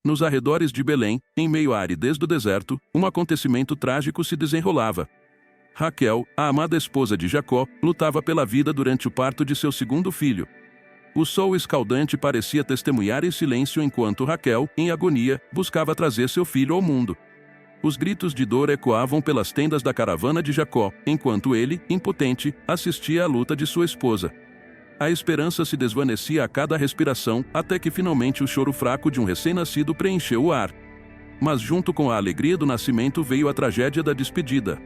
Nos arredores de Belém, em meio à aridez do deserto, um acontecimento trágico se desenrolava. Raquel, a amada esposa de Jacó, lutava pela vida durante o parto de seu segundo filho. O sol escaldante parecia testemunhar em silêncio enquanto Raquel, em agonia, buscava trazer seu filho ao mundo. Os gritos de dor ecoavam pelas tendas da caravana de Jacó, enquanto ele, impotente, assistia à luta de sua esposa. A esperança se desvanecia a cada respiração, até que finalmente o choro fraco de um recém-nascido preencheu o ar. Mas junto com a alegria do nascimento veio a tragédia da despedida.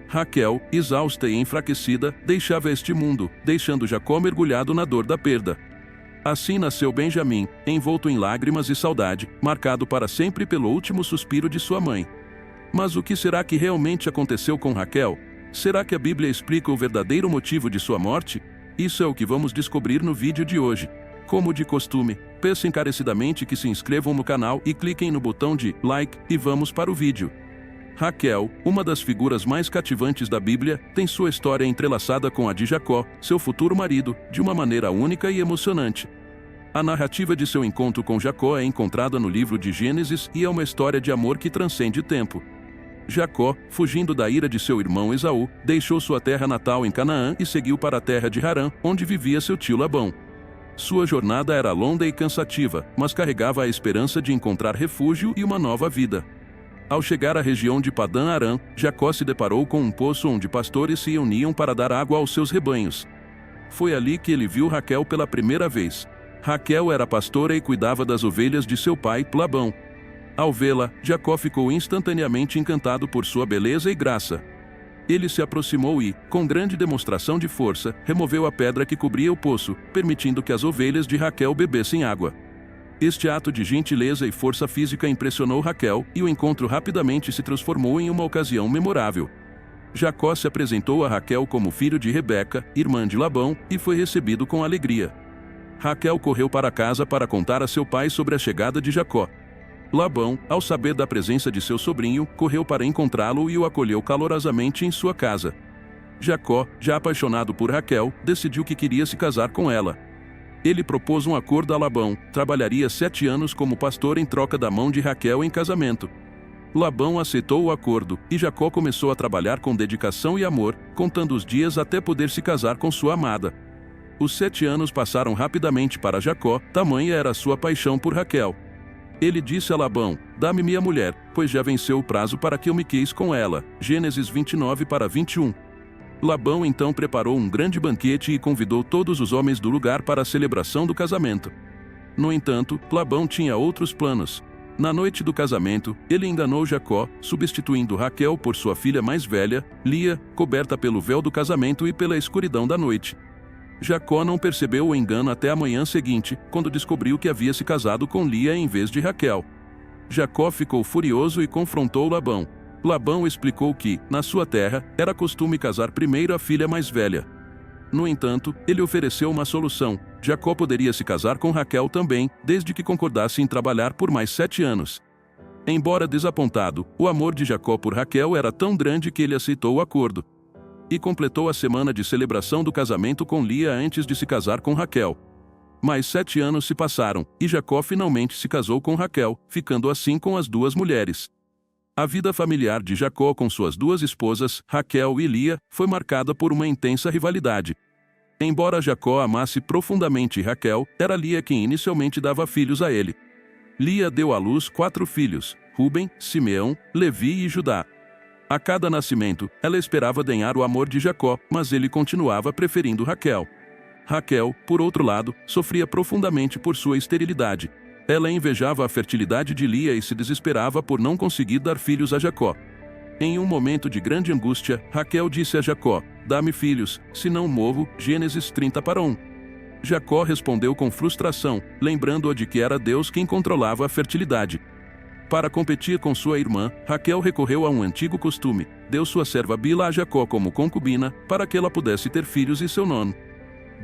Raquel, exausta e enfraquecida, deixava este mundo, deixando Jacó mergulhado na dor da perda. Assim nasceu Benjamim, envolto em lágrimas e saudade, marcado para sempre pelo último suspiro de sua mãe. Mas o que será que realmente aconteceu com Raquel? Será que a Bíblia explica o verdadeiro motivo de sua morte? Isso é o que vamos descobrir no vídeo de hoje. Como de costume, peço encarecidamente que se inscrevam no canal e cliquem no botão de like e vamos para o vídeo. Raquel, uma das figuras mais cativantes da Bíblia, tem sua história entrelaçada com a de Jacó, seu futuro marido, de uma maneira única e emocionante. A narrativa de seu encontro com Jacó é encontrada no livro de Gênesis e é uma história de amor que transcende tempo. Jacó, fugindo da ira de seu irmão Esaú, deixou sua terra natal em Canaã e seguiu para a terra de Harã, onde vivia seu tio Labão. Sua jornada era longa e cansativa, mas carregava a esperança de encontrar refúgio e uma nova vida. Ao chegar à região de Padã-Arã, Jacó se deparou com um poço onde pastores se reuniam para dar água aos seus rebanhos. Foi ali que ele viu Raquel pela primeira vez. Raquel era pastora e cuidava das ovelhas de seu pai, Labão. Ao vê-la, Jacó ficou instantaneamente encantado por sua beleza e graça. Ele se aproximou e, com grande demonstração de força, removeu a pedra que cobria o poço, permitindo que as ovelhas de Raquel bebessem água. Este ato de gentileza e força física impressionou Raquel, e o encontro rapidamente se transformou em uma ocasião memorável. Jacó se apresentou a Raquel como filho de Rebeca, irmã de Labão, e foi recebido com alegria. Raquel correu para casa para contar a seu pai sobre a chegada de Jacó. Labão, ao saber da presença de seu sobrinho, correu para encontrá-lo e o acolheu calorosamente em sua casa. Jacó, já apaixonado por Raquel, decidiu que queria se casar com ela. Ele propôs um acordo a Labão, trabalharia 7 anos como pastor em troca da mão de Raquel em casamento. Labão aceitou o acordo, e Jacó começou a trabalhar com dedicação e amor, contando os dias até poder se casar com sua amada. Os 7 anos passaram rapidamente para Jacó, tamanha era sua paixão por Raquel. Ele disse a Labão: "Dá-me minha mulher, pois já venceu o prazo para que eu me queise com ela." Gênesis 29:21. Labão então preparou um grande banquete e convidou todos os homens do lugar para a celebração do casamento. No entanto, Labão tinha outros planos. Na noite do casamento, ele enganou Jacó, substituindo Raquel por sua filha mais velha, Lia, coberta pelo véu do casamento e pela escuridão da noite. Jacó não percebeu o engano até a manhã seguinte, quando descobriu que havia se casado com Lia em vez de Raquel. Jacó ficou furioso e confrontou Labão. Labão explicou que, na sua terra, era costume casar primeiro a filha mais velha. No entanto, ele ofereceu uma solução: Jacó poderia se casar com Raquel também, desde que concordasse em trabalhar por mais 7 anos. Embora desapontado, o amor de Jacó por Raquel era tão grande que ele aceitou o acordo. E completou a semana de celebração do casamento com Lia antes de se casar com Raquel. Mais 7 anos se passaram, e Jacó finalmente se casou com Raquel, ficando assim com as 2 mulheres. A vida familiar de Jacó com suas 2 esposas, Raquel e Lia, foi marcada por uma intensa rivalidade. Embora Jacó amasse profundamente Raquel, era Lia quem inicialmente dava filhos a ele. Lia deu à luz 4 filhos: Rúben, Simeão, Levi e Judá. A cada nascimento, ela esperava ganhar o amor de Jacó, mas ele continuava preferindo Raquel. Raquel, por outro lado, sofria profundamente por sua esterilidade. Ela invejava a fertilidade de Lia e se desesperava por não conseguir dar filhos a Jacó. Em um momento de grande angústia, Raquel disse a Jacó: "Dá-me filhos, senão morro." Gênesis 30:1. Jacó respondeu com frustração, lembrando-a de que era Deus quem controlava a fertilidade. Para competir com sua irmã, Raquel recorreu a um antigo costume: deu sua serva Bila a Jacó como concubina, para que ela pudesse ter filhos em seu nome.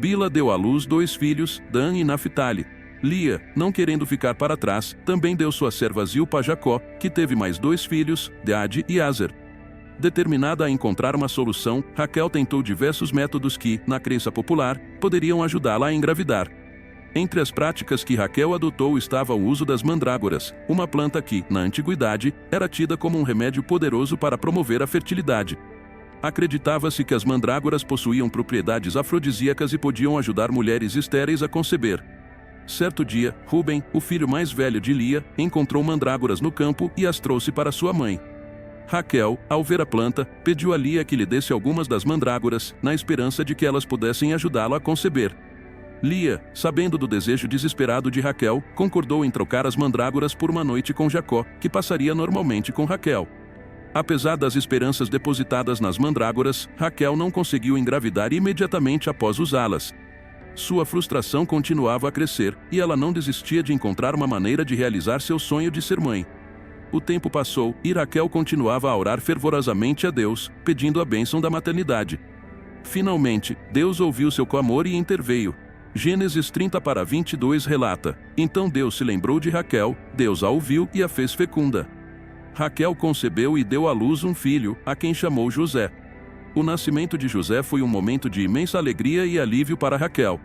Bila deu à luz 2 filhos, Dan e Naphtali. Lia, não querendo ficar para trás, também deu sua serva Zilpa a Jacó, que teve mais 2 filhos, Gad e Aser. Determinada a encontrar uma solução, Raquel tentou diversos métodos que, na crença popular, poderiam ajudá-la a engravidar. Entre as práticas que Raquel adotou estava o uso das mandrágoras, uma planta que, na antiguidade, era tida como um remédio poderoso para promover a fertilidade. Acreditava-se que as mandrágoras possuíam propriedades afrodisíacas e podiam ajudar mulheres estéreis a conceber. Certo dia, Rúben, o filho mais velho de Lia, encontrou mandrágoras no campo e as trouxe para sua mãe. Raquel, ao ver a planta, pediu a Lia que lhe desse algumas das mandrágoras, na esperança de que elas pudessem ajudá-lo a conceber. Lia, sabendo do desejo desesperado de Raquel, concordou em trocar as mandrágoras por uma noite com Jacó, que passaria normalmente com Raquel. Apesar das esperanças depositadas nas mandrágoras, Raquel não conseguiu engravidar imediatamente após usá-las. Sua frustração continuava a crescer, e ela não desistia de encontrar uma maneira de realizar seu sonho de ser mãe. O tempo passou, e Raquel continuava a orar fervorosamente a Deus, pedindo a bênção da maternidade. Finalmente, Deus ouviu seu clamor e interveio. Gênesis 30:22 relata: Então Deus se lembrou de Raquel, Deus a ouviu e a fez fecunda. Raquel concebeu e deu à luz um filho, a quem chamou José. O nascimento de José foi um momento de imensa alegria e alívio para Raquel.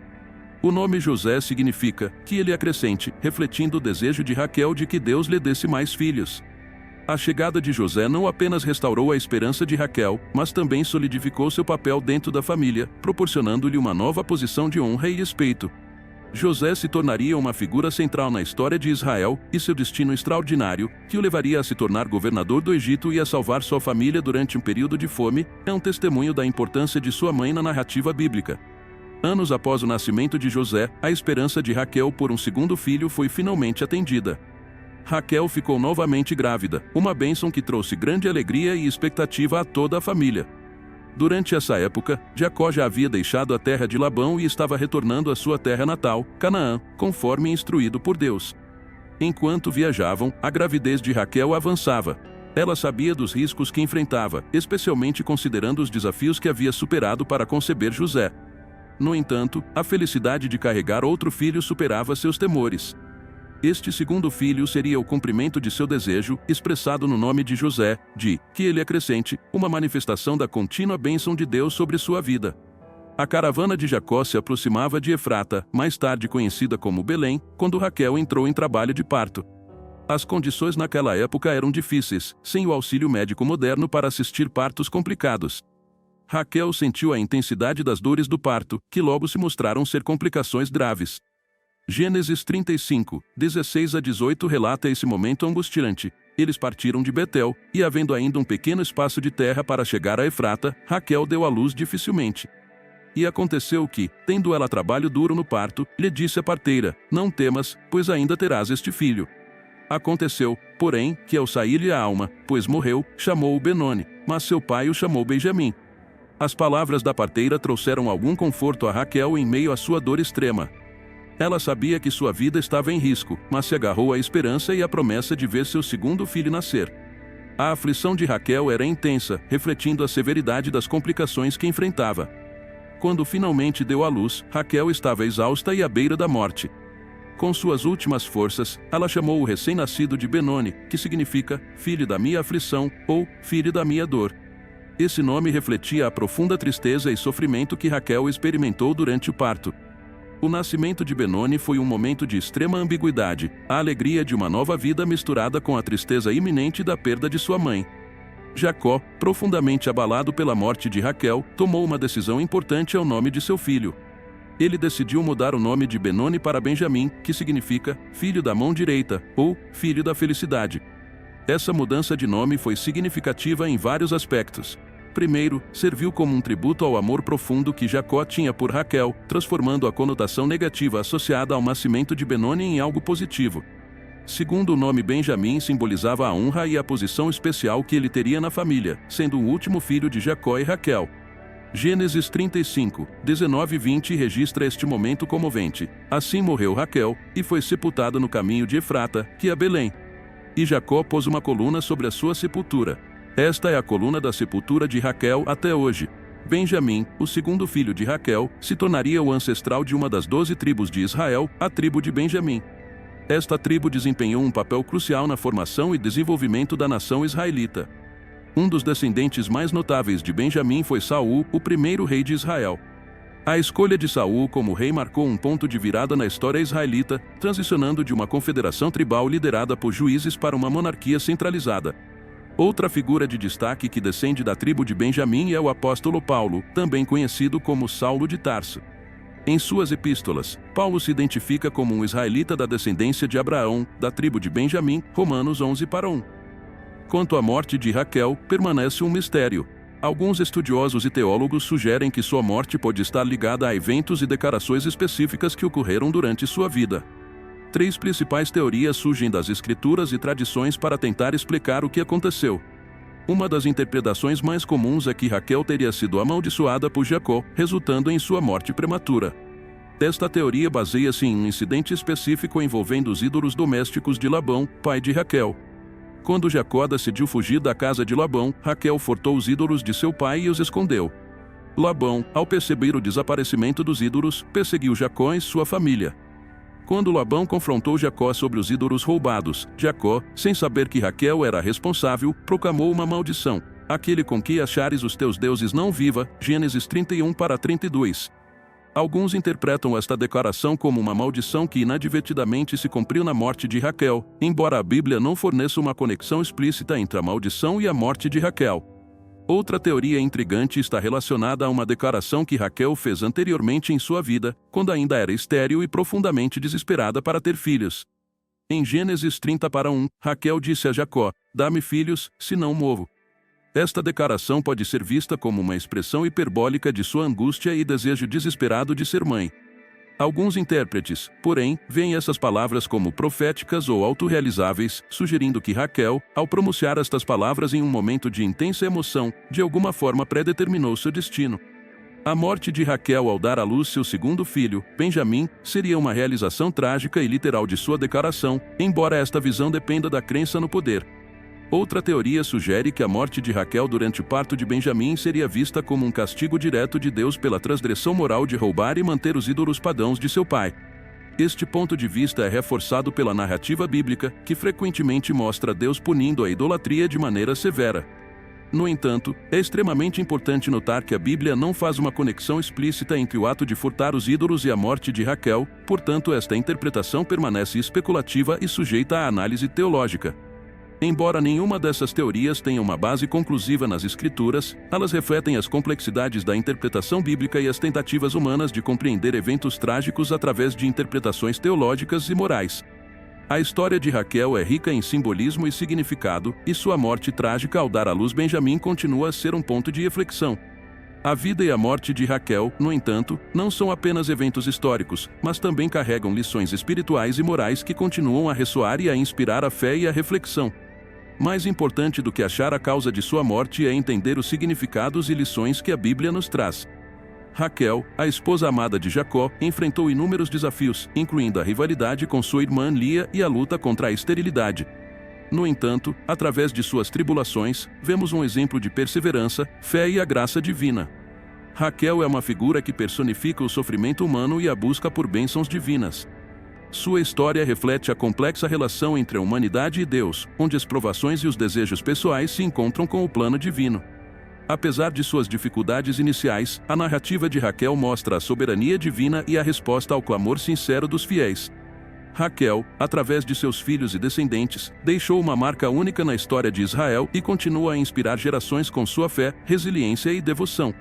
O nome José significa que ele acrescente, refletindo o desejo de Raquel de que Deus lhe desse mais filhos. A chegada de José não apenas restaurou a esperança de Raquel, mas também solidificou seu papel dentro da família, proporcionando-lhe uma nova posição de honra e respeito. José se tornaria uma figura central na história de Israel, e seu destino extraordinário, que o levaria a se tornar governador do Egito e a salvar sua família durante um período de fome, é um testemunho da importância de sua mãe na narrativa bíblica. Anos após o nascimento de José, a esperança de Raquel por um segundo filho foi finalmente atendida. Raquel ficou novamente grávida, uma bênção que trouxe grande alegria e expectativa a toda a família. Durante essa época, Jacó já havia deixado a terra de Labão e estava retornando à sua terra natal, Canaã, conforme instruído por Deus. Enquanto viajavam, a gravidez de Raquel avançava. Ela sabia dos riscos que enfrentava, especialmente considerando os desafios que havia superado para conceber José. No entanto, a felicidade de carregar outro filho superava seus temores. Este segundo filho seria o cumprimento de seu desejo, expressado no nome de José, que ele acrescente, uma manifestação da contínua bênção de Deus sobre sua vida. A caravana de Jacó se aproximava de Efrata, mais tarde conhecida como Belém, quando Raquel entrou em trabalho de parto. As condições naquela época eram difíceis, sem o auxílio médico moderno para assistir partos complicados. Raquel sentiu a intensidade das dores do parto, que logo se mostraram ser complicações graves. Gênesis 35, 16-18 relata esse momento angustiante. Eles partiram de Betel, e havendo ainda um pequeno espaço de terra para chegar a Efrata, Raquel deu à luz dificilmente. E aconteceu que, tendo ela trabalho duro no parto, lhe disse a parteira: Não temas, pois ainda terás este filho. Aconteceu, porém, que ao sair-lhe a alma, pois morreu, chamou-o Benoni, mas seu pai o chamou Benjamim. As palavras da parteira trouxeram algum conforto a Raquel em meio à sua dor extrema. Ela sabia que sua vida estava em risco, mas se agarrou à esperança e à promessa de ver seu segundo filho nascer. A aflição de Raquel era intensa, refletindo a severidade das complicações que enfrentava. Quando finalmente deu à luz, Raquel estava exausta e à beira da morte. Com suas últimas forças, ela chamou o recém-nascido de Benoni, que significa filho da minha aflição ou filho da minha dor. Esse nome refletia a profunda tristeza e sofrimento que Raquel experimentou durante o parto. O nascimento de Benoni foi um momento de extrema ambiguidade, a alegria de uma nova vida misturada com a tristeza iminente da perda de sua mãe. Jacó, profundamente abalado pela morte de Raquel, tomou uma decisão importante ao nome de seu filho. Ele decidiu mudar o nome de Benoni para Benjamim, que significa filho da mão direita, ou filho da felicidade. Essa mudança de nome foi significativa em vários aspectos. Primeiro, serviu como um tributo ao amor profundo que Jacó tinha por Raquel, transformando a conotação negativa associada ao nascimento de Benoni em algo positivo. Segundo, o nome Benjamim simbolizava a honra e a posição especial que ele teria na família, sendo o último filho de Jacó e Raquel. Gênesis 35, 19-20 registra este momento comovente. Assim morreu Raquel, e foi sepultada no caminho de Efrata, que é Belém. E Jacó pôs uma coluna sobre a sua sepultura. Esta é a coluna da sepultura de Raquel até hoje. Benjamim, o segundo filho de Raquel, se tornaria o ancestral de uma das 12 tribos de Israel, a tribo de Benjamim. Esta tribo desempenhou um papel crucial na formação e desenvolvimento da nação israelita. Um dos descendentes mais notáveis de Benjamim foi Saul, o primeiro rei de Israel. A escolha de Saul como rei marcou um ponto de virada na história israelita, transicionando de uma confederação tribal liderada por juízes para uma monarquia centralizada. Outra figura de destaque que descende da tribo de Benjamim é o apóstolo Paulo, também conhecido como Saulo de Tarso. Em suas epístolas, Paulo se identifica como um israelita da descendência de Abraão, da tribo de Benjamim, Romanos 11:1. Quanto à morte de Raquel, permanece um mistério. Alguns estudiosos e teólogos sugerem que sua morte pode estar ligada a eventos e declarações específicas que ocorreram durante sua vida. 3 principais teorias surgem das escrituras e tradições para tentar explicar o que aconteceu. Uma das interpretações mais comuns é que Raquel teria sido amaldiçoada por Jacó, resultando em sua morte prematura. Esta teoria baseia-se em um incidente específico envolvendo os ídolos domésticos de Labão, pai de Raquel. Quando Jacó decidiu fugir da casa de Labão, Raquel furtou os ídolos de seu pai e os escondeu. Labão, ao perceber o desaparecimento dos ídolos, perseguiu Jacó e sua família. Quando Labão confrontou Jacó sobre os ídolos roubados, Jacó, sem saber que Raquel era responsável, proclamou uma maldição: aquele com que achares os teus deuses não viva. Gênesis 31:32. Alguns interpretam esta declaração como uma maldição que inadvertidamente se cumpriu na morte de Raquel, embora a Bíblia não forneça uma conexão explícita entre a maldição e a morte de Raquel. Outra teoria intrigante está relacionada a uma declaração que Raquel fez anteriormente em sua vida, quando ainda era estéril e profundamente desesperada para ter filhos. Em Gênesis 30:1, Raquel disse a Jacó: "Dá-me filhos, senão morro." Esta declaração pode ser vista como uma expressão hiperbólica de sua angústia e desejo desesperado de ser mãe. Alguns intérpretes, porém, veem essas palavras como proféticas ou autorrealizáveis, sugerindo que Raquel, ao pronunciar estas palavras em um momento de intensa emoção, de alguma forma predeterminou seu destino. A morte de Raquel ao dar à luz seu segundo filho, Benjamim, seria uma realização trágica e literal de sua declaração, embora esta visão dependa da crença no poder. Outra teoria sugere que a morte de Raquel durante o parto de Benjamim seria vista como um castigo direto de Deus pela transgressão moral de roubar e manter os ídolos pagãos de seu pai. Este ponto de vista é reforçado pela narrativa bíblica, que frequentemente mostra Deus punindo a idolatria de maneira severa. No entanto, é extremamente importante notar que a Bíblia não faz uma conexão explícita entre o ato de furtar os ídolos e a morte de Raquel, portanto esta interpretação permanece especulativa e sujeita à análise teológica. Embora nenhuma dessas teorias tenha uma base conclusiva nas Escrituras, elas refletem as complexidades da interpretação bíblica e as tentativas humanas de compreender eventos trágicos através de interpretações teológicas e morais. A história de Raquel é rica em simbolismo e significado, e sua morte trágica ao dar à luz Benjamim continua a ser um ponto de reflexão. A vida e a morte de Raquel, no entanto, não são apenas eventos históricos, mas também carregam lições espirituais e morais que continuam a ressoar e a inspirar a fé e a reflexão. Mais importante do que achar a causa de sua morte é entender os significados e lições que a Bíblia nos traz. Raquel, a esposa amada de Jacó, enfrentou inúmeros desafios, incluindo a rivalidade com sua irmã Lia e a luta contra a esterilidade. No entanto, através de suas tribulações, vemos um exemplo de perseverança, fé e a graça divina. Raquel é uma figura que personifica o sofrimento humano e a busca por bênçãos divinas. Sua história reflete a complexa relação entre a humanidade e Deus, onde as provações e os desejos pessoais se encontram com o plano divino. Apesar de suas dificuldades iniciais, a narrativa de Raquel mostra a soberania divina e a resposta ao clamor sincero dos fiéis. Raquel, através de seus filhos e descendentes, deixou uma marca única na história de Israel e continua a inspirar gerações com sua fé, resiliência e devoção.